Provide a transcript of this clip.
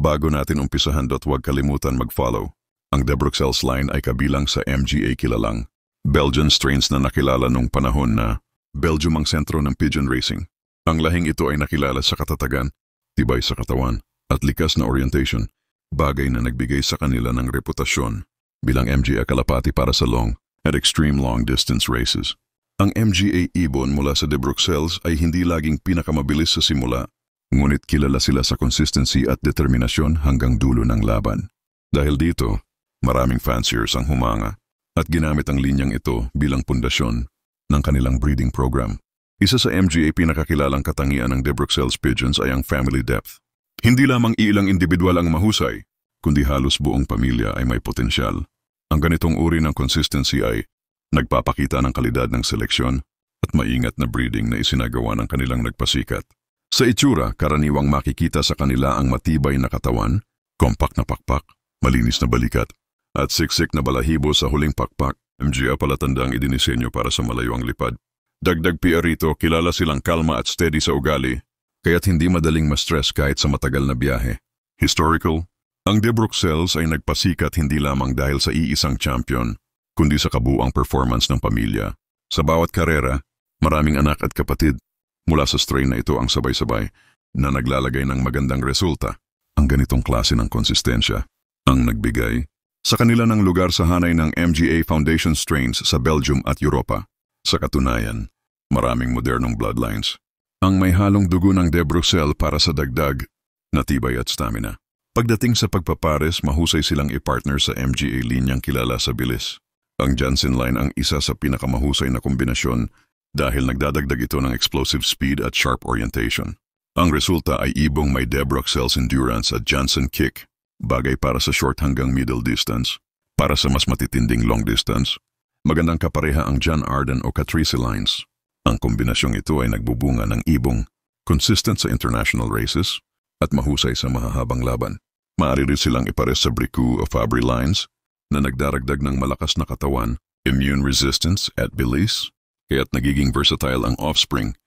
Bago natin umpisahan huwag kalimutan mag-follow. Ang De Bruxelles line ay kabilang sa MGA kilalang Belgian strains na nakilala nung panahon na Belgium ang sentro ng pigeon racing. Ang lahing ito ay nakilala sa katatagan, tibay sa katawan, at likas na orientation, bagay na nagbigay sa kanila ng reputasyon bilang MGA kalapati para sa long at extreme long distance races. Ang MGA ibon mula sa De Bruxelles ay hindi laging pinakamabilis sa simula, ngunit kilala sila sa consistency at determinasyon hanggang dulo ng laban. Dahil dito, maraming fanciers ang humanga at ginamit ang linyang ito bilang pundasyon ng kanilang breeding program. Isa sa MGA pinakakilalang katangian ng De Bruxelles pigeons ay ang family depth. Hindi lamang ilang individual ang mahusay, kundi halos buong pamilya ay may potensyal. Ang ganitong uri ng consistency ay nagpapakita ng kalidad ng seleksyon at maingat na breeding na isinagawa ng kanilang nagpasikat. Sa itsura, karaniwang makikita sa kanila ang matibay na katawan, compact na pakpak, malinis na balikat, at siksik na balahibo sa huling pakpak. MGA palatandang idinisenyo para sa malayuang lipad. Dagdag pa rito, kilala silang kalma at steady sa ugali, kaya't hindi madaling ma-stress kahit sa matagal na biyahe. Historical, ang De Bruxelles ay nagpasikat hindi lamang dahil sa iisang champion, kundi sa kabuuang performance ng pamilya. Sa bawat karera, maraming anak at kapatid mula sa strain na ito ang sabay-sabay na naglalagay ng magandang resulta. Ang ganitong klase ng konsistensya ang nagbigay sa kanila ng lugar sa hanay ng MGA Foundation strains sa Belgium at Europa. Sa katunayan, maraming modernong bloodlines ang may halong dugo ng De Bruxelles para sa dagdag na tibay at stamina. Pagdating sa pagpapares, mahusay silang i-partner sa MGA linyang kilala sa bilis. Ang Janssen line ang isa sa pinakamahusay na kombinasyon dahil nagdadagdag ito ng explosive speed at sharp orientation. Ang resulta ay ibong may De Bruxelles endurance at Janssen kick, bagay para sa short hanggang middle distance. Para sa mas matitinding long distance, magandang kapareha ang John Arden o Catrice lines. Ang kombinasyong ito ay nagbubunga ng ibong consistent sa international races at mahusay sa mahahabang laban. Maaari rin silang ipares sa Bricout o Fabry lines na nagdaragdag ng malakas na katawan, immune resistance at bilis, kaya't nagiging versatile ang offspring